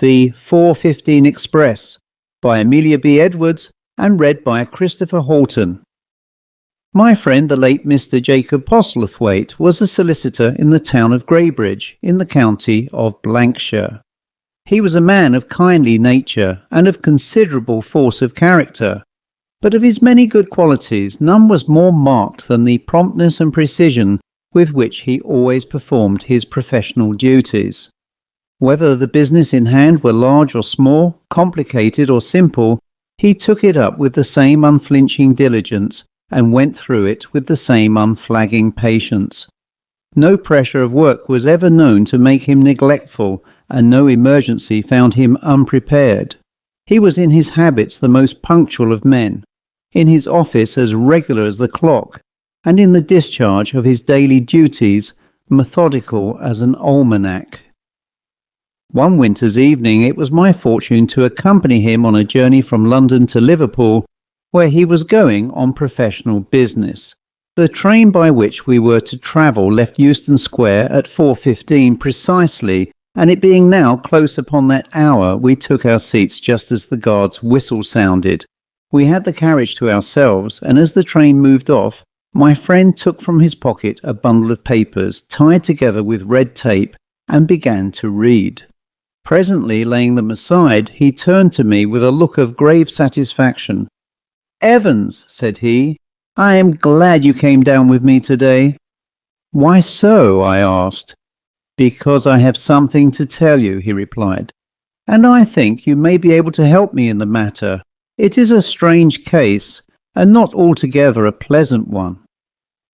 The 4:15 Express by Amelia B.Edwards and read by Christopher Halton. My friend, the late Mr. Jacob Postlethwaite, was a solicitor in the town of Greybridge, in the county of Lancashire. He was a man of kindly nature and of considerable force of character, but of his many good qualities none was more marked than the promptness and precision with which he always performed his professional duties. Whether the business in hand were large or small, complicated or simple, he took it up with the same unflinching diligence and went through it with the same unflagging patience. No pressure of work was ever known to make him neglectful, and no emergency found him unprepared. He was in his habits the most punctual of men, in his office as regular as the clock, and in the discharge of his daily duties methodical as an almanac. One winter's evening it was my fortune to accompany him on a journey from London to Liverpool, where he was going on professional business. The train by which we were to travel left Euston Square at 4:15 precisely, and it being now close upon that hour, we took our seats just as the guard's whistle sounded. We had the carriage to ourselves, and as the train moved off, my friend took from his pocket a bundle of papers tied together with red tape and began to read. Presently, laying them aside, he turned to me with a look of grave satisfaction. "Evans," said he, "I am glad you came down with me today." "Why so?" I asked. "Because I have something to tell you," he replied, "and I think you may be able to help me in the matter. It is a strange case, and not altogether a pleasant one."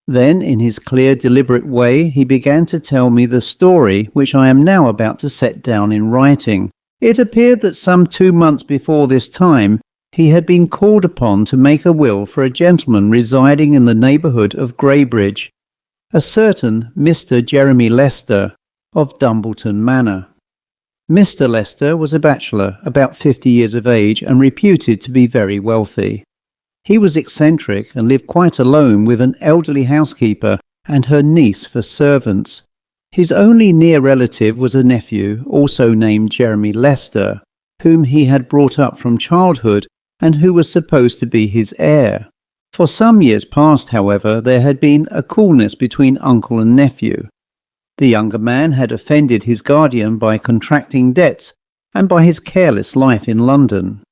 Then, in his clear, deliberate way, he began to tell me the story which I am now about to set down in writing. It appeared that some 2 months before this time, he had been called upon to make a will for a gentleman residing in the neighbourhood of Greybridge, a certain Mr. Jeremy Lester, of Dumbleton Manor. Mr. Lester was a bachelor, about 50 years of age, and reputed to be very wealthy. He was eccentric and lived quite alone with an elderly housekeeper and her niece for servants. His only near relative was a nephew, also named Jeremy Lester, whom he had brought up from childhood and who was supposed to be his heir. For some years past, however, there had been a coolness between uncle and nephew. The younger man had offended his guardian by contracting debts and by his careless life in London.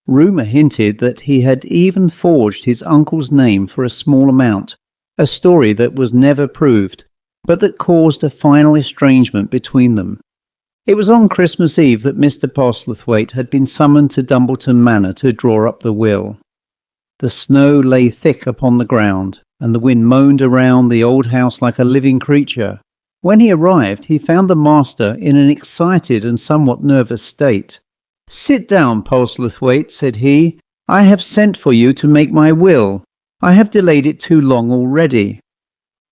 Rumour hinted that he had even forged his uncle's name for a small amount, a story that was never proved, but that caused a final estrangement between them. It was on Christmas Eve that Mr. Postlethwaite had been summoned to Dumbleton Manor to draw up the will. The snow lay thick upon the ground, and the wind moaned around the old house like a living creature. When he arrived, he found the master in an excited and somewhat nervous state. "Sit down, Postlethwaite," said he. "I have sent for you to make my will. I have delayed it too long already."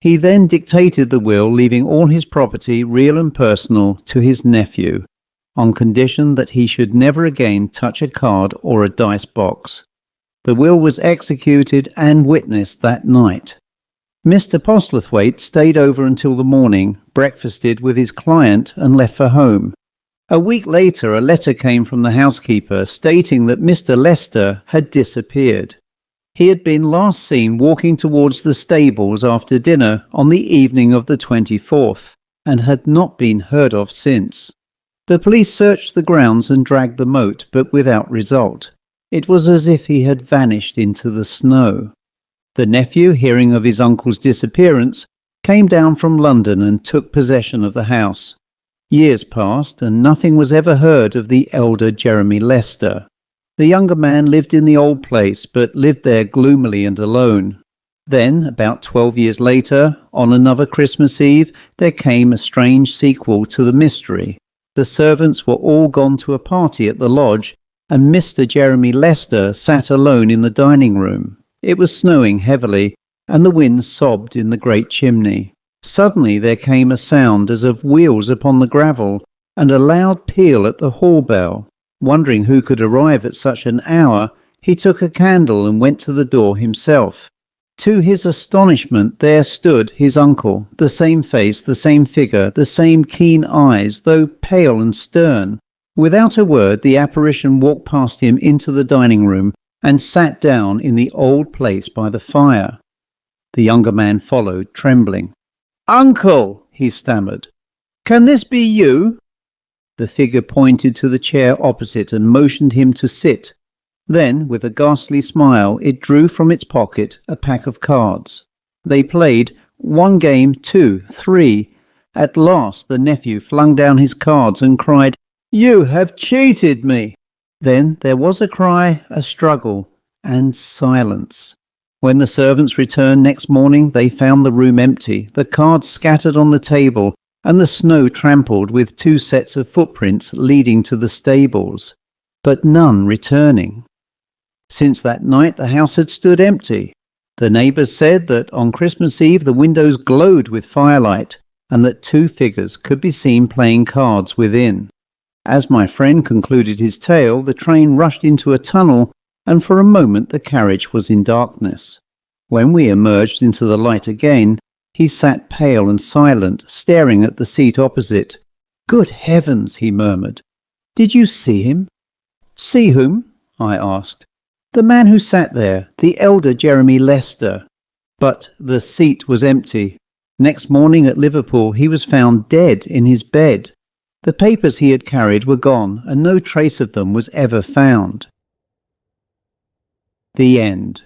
He then dictated the will, leaving all his property, real and personal, to his nephew, on condition that he should never again touch a card or a dice box. The will was executed and witnessed that night. Mr. Postlethwaite stayed over until the morning, breakfasted with his client, and left for home. A week later, a letter came from the housekeeper stating that Mr. Lester had disappeared. He had been last seen walking towards the stables after dinner on the evening of the 24th, and had not been heard of since. The police searched the grounds and dragged the moat, but without result. It was as if he had vanished into the snow. The nephew, hearing of his uncle's disappearance, came down from London and took possession of the house. Years passed, and nothing was ever heard of the elder Jeremy Lester. The younger man lived in the old place, but lived there gloomily and alone. Then, about 12 years later, on another Christmas Eve, there came a strange sequel to the mystery. The servants were all gone to a party at the lodge, and Mr. Jeremy Lester sat alone in the dining room. It was snowing heavily, and the wind sobbed in the great chimney. Suddenly there came a sound as of wheels upon the gravel, and a loud peal at the hall bell. Wondering who could arrive at such an hour, he took a candle and went to the door himself. To his astonishment, there stood his uncle, the same face, the same figure, the same keen eyes, though pale and stern, Without a word, the apparition walked past him into the dining room and sat down in the old place by the fire. The younger man followed, trembling. "Uncle," he stammered, "can this be you?" The figure pointed to the chair opposite and motioned him to sit. Then, with a ghastly smile, it drew from its pocket a pack of cards. They played 1 game, 2, 3. At last the nephew flung down his cards and cried, "You have cheated me!" Then there was a cry, a struggle, and silence. When the servants returned next morning, they found the room empty, the cards scattered on the table, and the snow trampled with 2 sets of footprints leading to the stables, but none returning. Since that night the house had stood empty. The neighbours said that on Christmas Eve the windows glowed with firelight, and that 2 figures could be seen playing cards within. As my friend concluded his tale, the train rushed into a tunnel, and for a moment the carriage was in darkness. When we emerged into the light again, he sat pale and silent, staring at the seat opposite. "Good heavens," he murmured. "Did you see him?" "See whom?" I asked. "The man who sat there, the elder Jeremy Lester." But the seat was empty. Next morning at Liverpool he was found dead in his bed. The papers he had carried were gone, and no trace of them was ever found. The end.